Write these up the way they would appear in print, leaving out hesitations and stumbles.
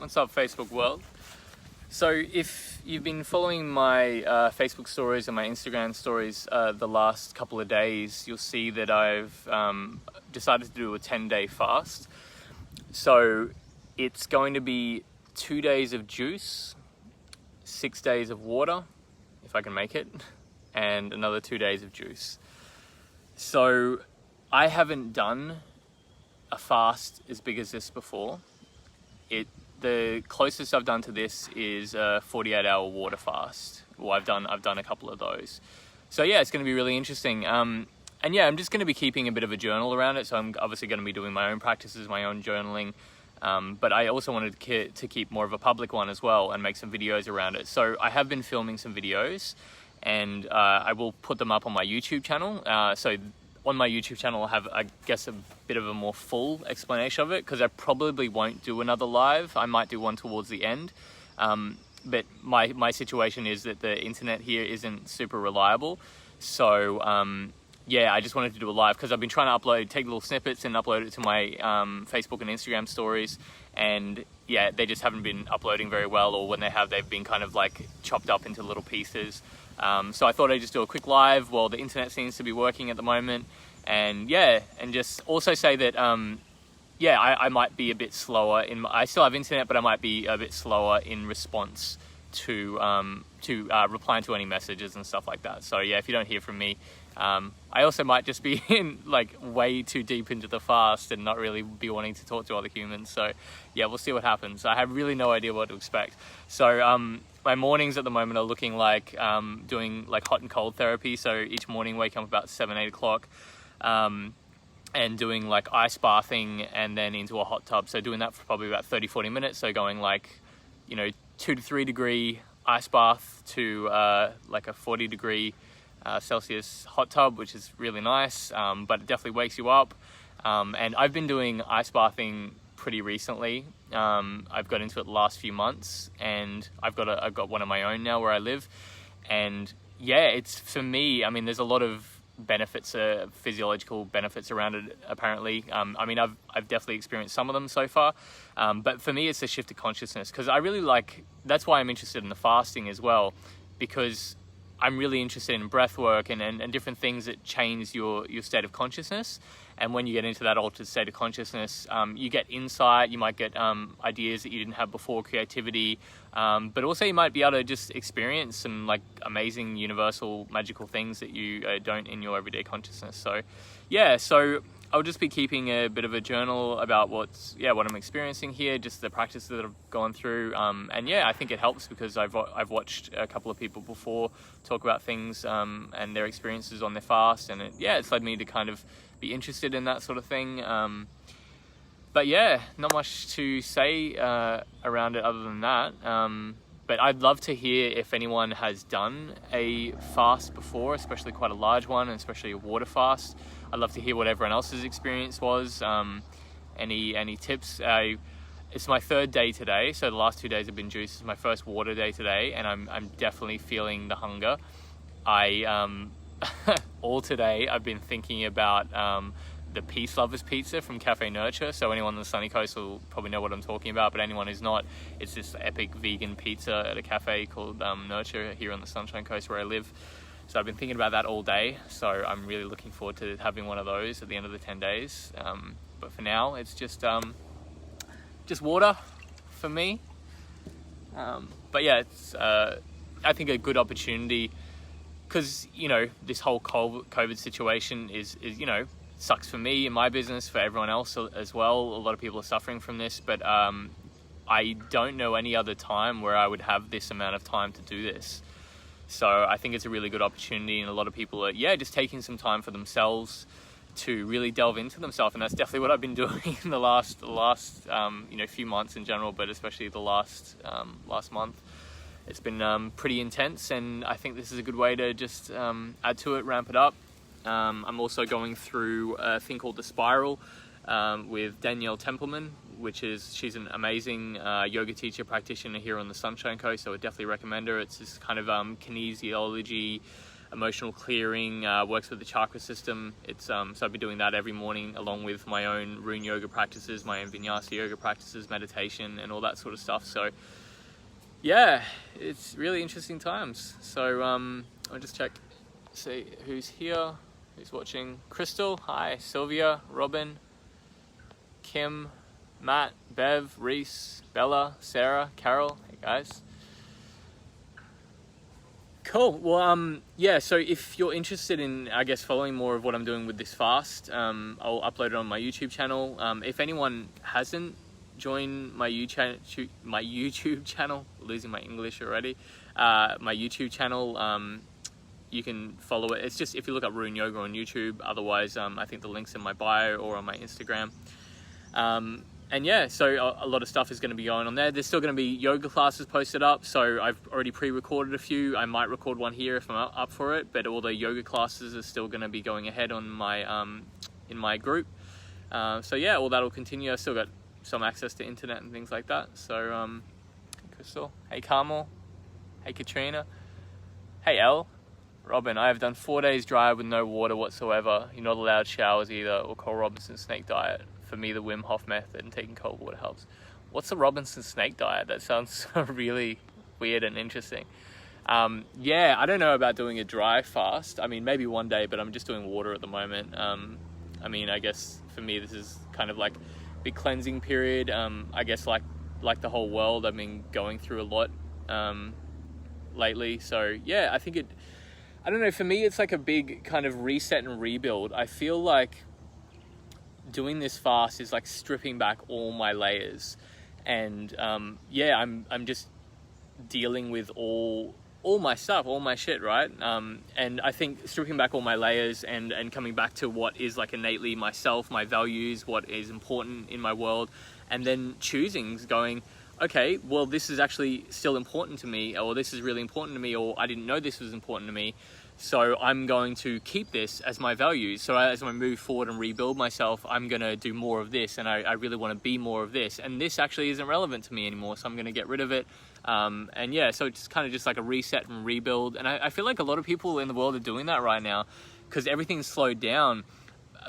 What's up, Facebook world? So if you've been following my Facebook stories and my Instagram stories the last couple of days, you'll see that I've decided to do a 10-day fast. So it's going to be 2 days of juice, 6 days of water, if I can make it, and another 2 days of juice. So I haven't done a fast as big as this before. The closest I've done to this is a 48-hour water fast. Well, I've done a couple of those. So yeah, it's going to be really interesting. And yeah, I'm just going to be keeping a bit of a journal around it. So I'm obviously going to be doing my own practices, my own journaling. But I also wanted to keep more of a public one as well and make some videos around it. So I have been filming some videos, and I will put them up on my YouTube channel. So on my YouTube channel, I'll have, I guess, a bit of a more full explanation of it, because I probably won't do another live. I might do one towards the end. But my situation is that the internet here isn't super reliable. So yeah, I just wanted to do a live because I've been trying to take little snippets and upload it to my Facebook and Instagram stories. And yeah, they just haven't been uploading very well, or when they have, they've been kind of like chopped up into little pieces. So I thought I'd just do a quick live while the internet seems to be working at the moment. And yeah, and just also say that, yeah, I might be a bit slower I still have internet, but I might be a bit slower in response to replying to any messages and stuff like that. So yeah, if you don't hear from me, I also might just be in like way too deep into the fast and not really be wanting to talk to other humans. So yeah, we'll see what happens. I have really no idea what to expect. So my mornings at the moment are looking like doing like hot and cold therapy. So each morning waking up about 7-8 o'clock and doing like ice bathing and then into a hot tub. So doing that for probably about 30-40 minutes. So going like, 2 to 3 degree ice bath to like a 40 degree Celsius hot tub, which is really nice, but it definitely wakes you up. And I've been doing ice bathing pretty recently. I've got into it the last few months, and I've got one of my own now where I live. And yeah, it's, for me, I mean, there's a lot of benefits, physiological benefits around it apparently. I mean, I've definitely experienced some of them so far, but for me it's a shift of consciousness, because I really that's why I'm interested in the fasting as well, because I'm really interested in breath work and different things that change your state of consciousness. And when you get into that altered state of consciousness, you get insight, you might get ideas that you didn't have before, creativity, but also you might be able to just experience some like amazing, universal, magical things that you don't in your everyday consciousness. So yeah, so I'll just be keeping a bit of a journal about what I'm experiencing here, just the practices that I've gone through. And yeah, I think it helps because I've watched a couple of people before talk about things and their experiences on their fast, and it's led me to kind of be interested in that sort of thing. But yeah, not much to say around it other than that. But I'd love to hear if anyone has done a fast before, especially quite a large one, and especially a water fast. I'd love to hear what everyone else's experience was. Any tips? It's my third day today, so the last 2 days have been juice. It's my first water day today, and I'm definitely feeling the hunger. All today I've been thinking about the Peace Lovers Pizza from Cafe Nurture. So anyone on the Sunny Coast will probably know what I'm talking about, but anyone who's not, it's this epic vegan pizza at a cafe called Nurture here on the Sunshine Coast where I live. So I've been thinking about that all day. So I'm really looking forward to having one of those at the end of the 10 days. But for now, it's just water for me. But yeah, it's I think a good opportunity, because this whole COVID situation is sucks for me in my business, for everyone else as well. A lot of people are suffering from this, but I don't know any other time where I would have this amount of time to do this. So I think it's a really good opportunity, and a lot of people are just taking some time for themselves to really delve into themselves, and that's definitely what I've been doing in the last few months in general, but especially the last month. It's been pretty intense, and I think this is a good way to just add to it, ramp it up. I'm also going through a thing called The Spiral with Danielle Templeman, she's an amazing yoga teacher, practitioner here on the Sunshine Coast, so I would definitely recommend her. It's this kind of kinesiology emotional clearing, works with the chakra system. It's so I've been doing that every morning along with my own rune yoga practices, my own vinyasa yoga practices, meditation, and all that sort of stuff. So yeah, it's really interesting times. So I'll just check, see who's here, who's watching. Crystal, hi. Sylvia, Robin, Kim, Matt, Bev, Reese, Bella, Sarah, Carol. Hey guys. Cool. Well, yeah, so if you're interested in, I guess, following more of what I'm doing with this fast, I'll upload it on my YouTube channel. If anyone hasn't joined my YouTube channel, losing my English already, my YouTube channel, you can follow it. It's just, if you look up Rune Yoga on YouTube, otherwise, I think the link's in my bio or on my Instagram. And yeah, so a lot of stuff is going to be going on there. There's still going to be yoga classes posted up. So I've already pre-recorded a few. I might record one here if I'm up for it, but all the yoga classes are still going to be going ahead on my, in my group. So yeah, all that'll continue. I've still got some access to internet and things like that. So, hey Crystal, hey Carmel, hey Katrina, hey Elle, Robin, I have done 4 days dry with no water whatsoever. You're not allowed showers either, or Cole Robinson snake diet. For me, the Wim Hof method and taking cold water helps. What's the Robinson snake diet? That sounds really weird and interesting. Yeah, I don't know about doing a dry fast. I mean, maybe one day, but I'm just doing water at the moment. I mean, I guess for me, this is kind of like a big cleansing period. I guess like the whole world, I've been going through a lot lately. So yeah, I don't know, for me, it's like a big kind of reset and rebuild. I feel like doing this fast is like stripping back all my layers, and yeah, I'm just dealing with all my stuff, all my shit, right? And I think stripping back all my layers and coming back to what is like innately myself, my values, what is important in my world, and then choosing, going, okay, well, this is actually still important to me, or this is really important to me, or I didn't know this was important to me. So I'm going to keep this as my values. So as I move forward and rebuild myself, I'm going to do more of this, and I really want to be more of this. And this actually isn't relevant to me anymore, so I'm going to get rid of it. And yeah, so it's kind of just like a reset and rebuild. And I feel like a lot of people in the world are doing that right now because everything's slowed down.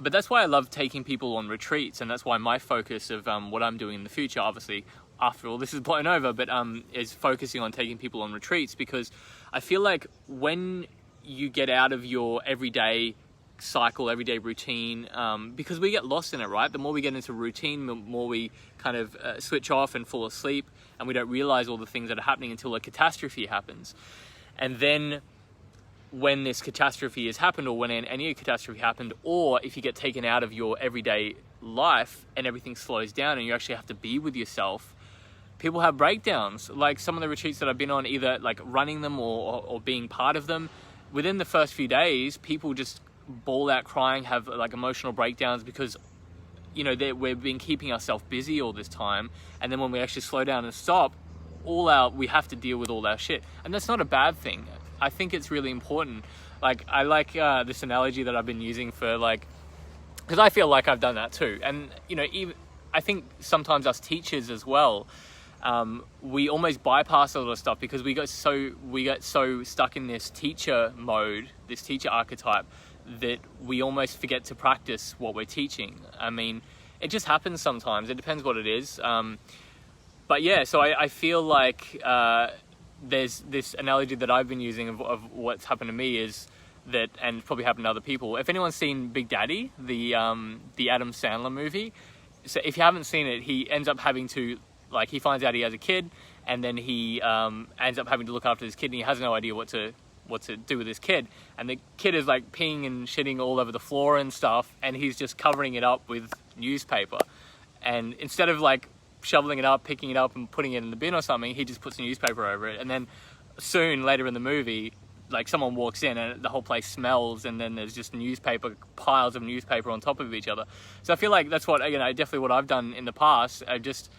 But that's why I love taking people on retreats, and that's why my focus of what I'm doing in the future, obviously, after all this is blown over, but is focusing on taking people on retreats, because I feel like when you get out of your everyday cycle, everyday routine, because we get lost in it, right? The more we get into routine, the more we kind of switch off and fall asleep, and we don't realize all the things that are happening until a catastrophe happens. And then when this catastrophe has happened, or when any catastrophe happened, or if you get taken out of your everyday life and everything slows down and you actually have to be with yourself, people have breakdowns. Like some of the retreats that I've been on, either like running them or being part of them, within the first few days, people just bawl out crying, have like emotional breakdowns, because, you know, we've been keeping ourselves busy all this time. And then when we actually slow down and stop, we have to deal with all our shit. And that's not a bad thing. I think it's really important. Like, I like this analogy that I've been using for because I feel like I've done that too. And, you know, even I think sometimes us teachers as well, we almost bypass a lot of stuff because we get so stuck in this teacher mode, this teacher archetype, that we almost forget to practice what we're teaching. I mean, it just happens sometimes. It depends what it is. But yeah, so I feel like there's this analogy that I've been using of what's happened to me is that, and probably happened to other people. If anyone's seen Big Daddy, the Adam Sandler movie, so if you haven't seen it, he ends up having to, like, he finds out he has a kid, and then he ends up having to look after this kid, and he has no idea what to do with this kid. And the kid is like peeing and shitting all over the floor and stuff, and he's just covering it up with newspaper. And instead of like shoveling it up, picking it up and putting it in the bin or something, he just puts newspaper over it. And then soon later in the movie, like, someone walks in and the whole place smells, and then there's just piles of newspaper on top of each other. So I feel like that's definitely what I've done in the past. I just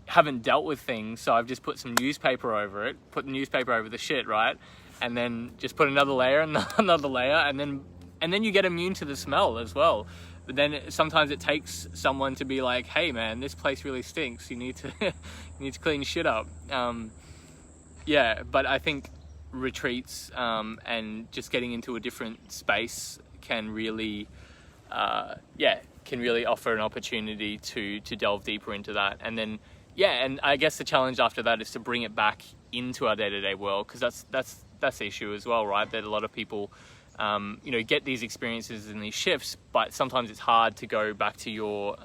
haven't dealt with things, so I've just put some newspaper over it, put the newspaper over the shit, right? And then just put another layer and another layer, and then you get immune to the smell as well. But then sometimes it takes someone to be like, hey man, this place really stinks, you need to clean shit up. Yeah, but I think retreats and just getting into a different space can really can really offer an opportunity to delve deeper into that. And then and I guess the challenge after that is to bring it back into our day-to-day world, because that's the issue as well, right? That a lot of people get these experiences and these shifts, but sometimes it's hard to go back to your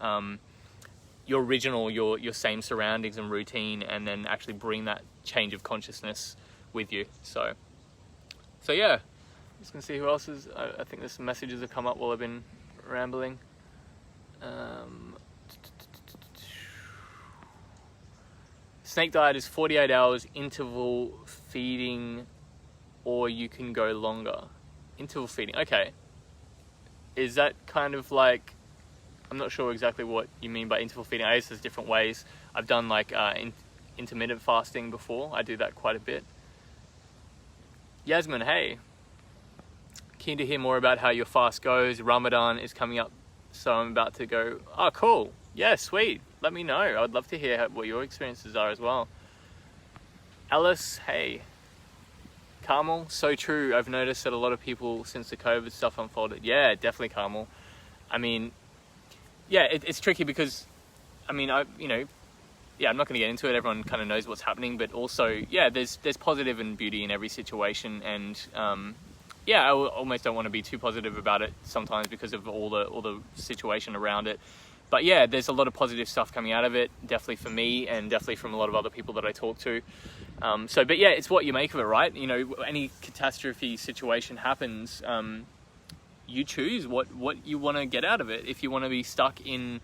original, your same surroundings and routine, and then actually bring that change of consciousness with you. So yeah, just gonna see who else is. I think there's some messages that come up while I've been rambling. Snake diet is 48 hours interval feeding, or you can go longer. Interval feeding, okay. Is that kind of like, I'm not sure exactly what you mean by interval feeding. I guess there's different ways. I've done like intermittent fasting before. I do that quite a bit. Yasmin, hey. Keen to hear more about how your fast goes. Ramadan is coming up, so I'm about to go. Oh, cool. Yeah, sweet. Let me know. I'd love to hear what your experiences are as well. Alice, hey. Carmel, so true. I've noticed that a lot of people, since the COVID stuff unfolded. Yeah, definitely, Carmel. I mean, yeah, it's tricky because, I mean, I'm not going to get into it. Everyone kind of knows what's happening, but also, yeah, there's positive and beauty in every situation, and I almost don't want to be too positive about it sometimes because of all the situation around it. But yeah, there's a lot of positive stuff coming out of it, definitely for me, and definitely from a lot of other people that I talk to. But yeah, it's what you make of it, right? Any catastrophe situation happens, you choose what you want to get out of it. If you want to be stuck in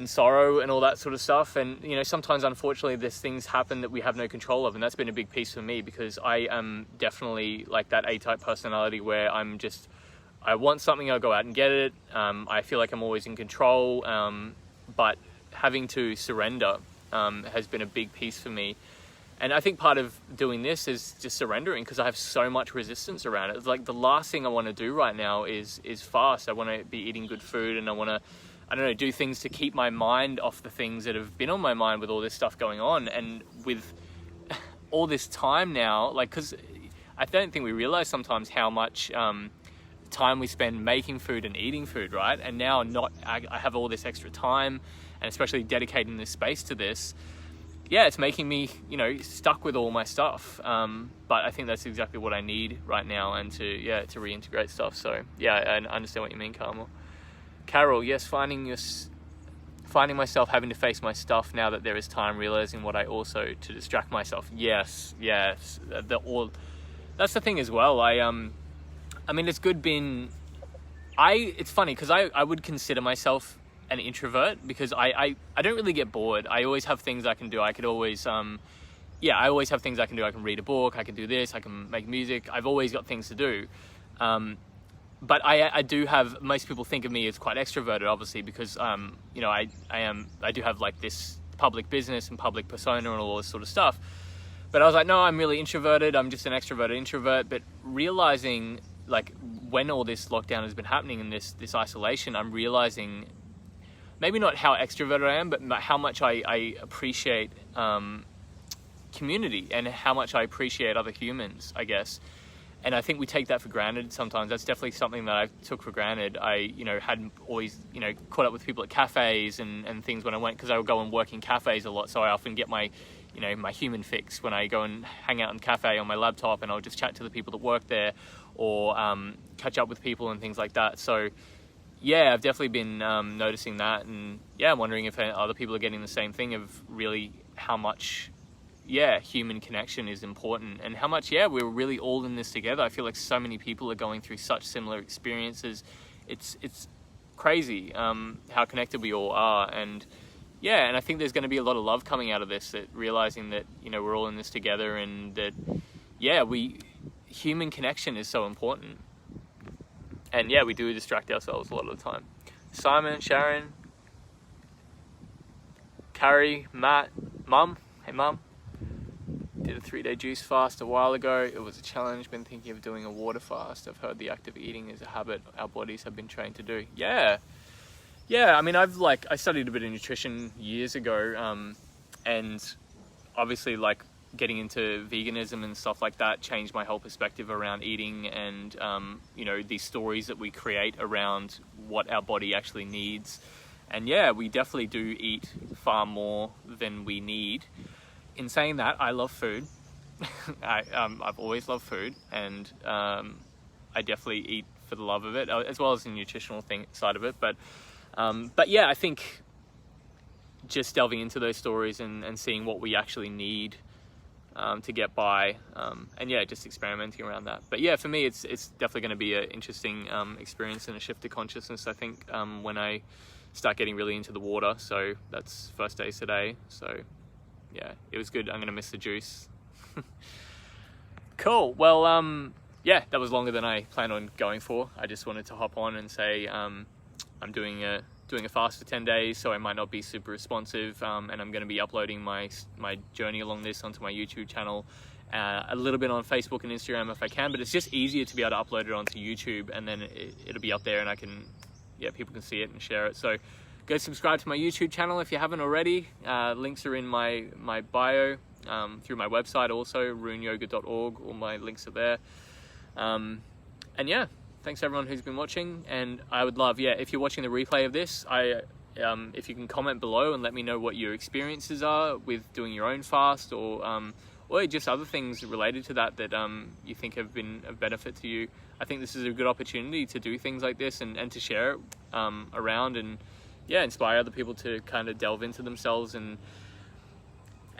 sorrow and all that sort of stuff, and sometimes unfortunately there's things happen that we have no control of, and that's been a big piece for me, because I am definitely like that A-type personality where I want something, I'll go out and get it. I feel like I'm always in control, but having to surrender has been a big piece for me. And I think part of doing this is just surrendering, because I have so much resistance around it. It's like the last thing I want to do right now is fast. I want to be eating good food, and I want to, do things to keep my mind off the things that have been on my mind with all this stuff going on. And with all this time now, because I don't think we realize sometimes how much time we spend making food and eating food, right? And now I have all this extra time, and especially dedicating this space to this, it's making me, stuck with all my stuff. But I think that's exactly what I need right now, and to reintegrate stuff. So yeah, I understand what you mean, Carmel. Carol, yes, finding myself having to face my stuff now that there is time, realizing what I also to distract myself. Yes, that's the thing as well. I mean, it's good being. It's funny because I would consider myself an introvert, because I don't really get bored. I always have things I can do. I could always I always have things I can do. I can read a book. I can do this. I can make music. I've always got things to do. But I do have. Most people think of me as quite extroverted, obviously, because I do have like this public business and public persona and all this sort of stuff. But I was like, no, I'm really introverted. I'm just an extroverted introvert. But realizing, like, when all this lockdown has been happening and this isolation, I'm realizing maybe not how extroverted I am, but how much I appreciate community, and how much I appreciate other humans, I guess. And I think we take that for granted sometimes. That's definitely something that I took for granted. I, hadn't always, caught up with people at cafes and things when I went, because I would go and work in cafes a lot. So I often get my human fix when I go and hang out in a cafe on my laptop, and I'll just chat to the people that work there, or catch up with people and things like that. So yeah, I've definitely been noticing that, and I'm wondering if other people are getting the same thing, of really how much human connection is important, and how much we're really all in this together. I feel like so many people are going through such similar experiences. It's crazy how connected we all are, and I think there's going to be a lot of love coming out of this, that realizing that we're all in this together, and that human connection is so important. And we do distract ourselves a lot of the time. Simon, Sharon, Carrie, Matt, Mum. Hey, Mum. Did a 3-day juice fast a while ago. It was a challenge. Been thinking of doing a water fast. I've heard the act of eating is a habit our bodies have been trained to do. Yeah. I mean, I studied a bit of nutrition years ago, and obviously, getting into veganism and stuff like that changed my whole perspective around eating, and you know, these stories that we create around what our body actually needs. And yeah, we definitely do eat far more than we need. In saying that, I love food. I've always loved food, and I definitely eat for the love of it, as well as the nutritional side of it. But yeah, I think just delving into those stories and seeing what we actually need to get by, and yeah, just experimenting around that. But yeah, for me, it's definitely going to be an interesting experience and a shift to consciousness, I think, when I start getting really into the water. So that's first day today. So yeah, it was good. I'm going to miss the juice. Cool. Well, yeah, that was longer than I planned on going for. I just wanted to hop on and say I'm doing a fast for 10 days, so I might not be super responsive, and I'm going to be uploading my journey along this onto my YouTube channel, a little bit on Facebook and Instagram if I can, but it's just easier to be able to upload it onto YouTube, and then it'll be up there, and people can see it and share it. So go subscribe to my YouTube channel if you haven't already. Links are in my bio, through my website also, runeyoga.org. All my links are there. And yeah, thanks everyone who's been watching, and I would love, if you're watching the replay of this, if you can comment below and let me know what your experiences are with doing your own fast, or just other things related to that you think have been of benefit to you. I think this is a good opportunity to do things like this and to share it around, and yeah, inspire other people to kind of delve into themselves. And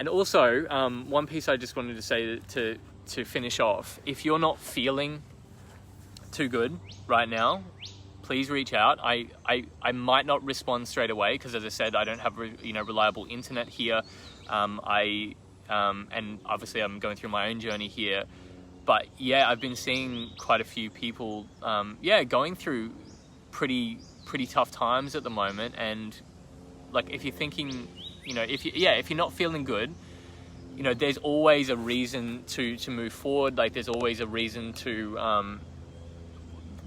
also, one piece I just wanted to say to finish off: if you're not feeling too good right now, please reach out. I might not respond straight away because, as I said, I don't have reliable internet here. And obviously I'm going through my own journey here. But yeah, I've been seeing quite a few people going through pretty tough times at the moment. And like, if you're thinking, if you're not feeling good, there's always a reason to move forward. Like, there's always a reason to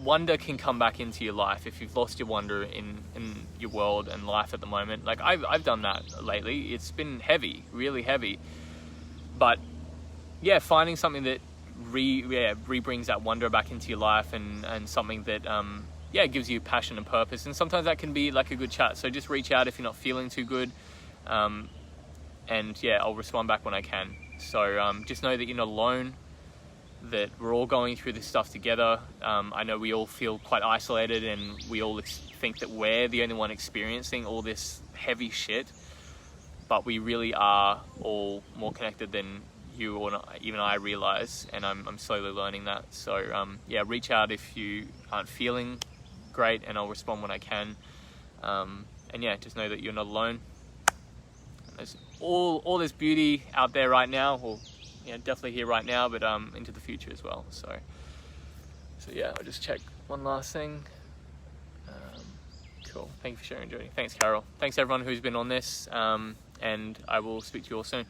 wonder can come back into your life if you've lost your wonder in your world and life at the moment. Like, I've done that lately. It's been heavy, really heavy. But yeah, finding something that re-brings that wonder back into your life, and something that gives you passion and purpose. And sometimes that can be like a good chat. So just reach out if you're not feeling too good, and yeah, I'll respond back when I can. So just know that you're not alone, that we're all going through this stuff together. I know we all feel quite isolated, and we all think that we're the only one experiencing all this heavy shit, but we really are all more connected than you or even I realize, and I'm slowly learning that. So yeah, reach out if you aren't feeling great, and I'll respond when I can. And yeah, just know that you're not alone. There's all this beauty out there right now, or definitely here right now, but into the future as well. So yeah, I'll just check one last thing. Cool. Thank you for sharing, Jody. Thanks, Carol. Thanks everyone who's been on this, and I will speak to you all soon.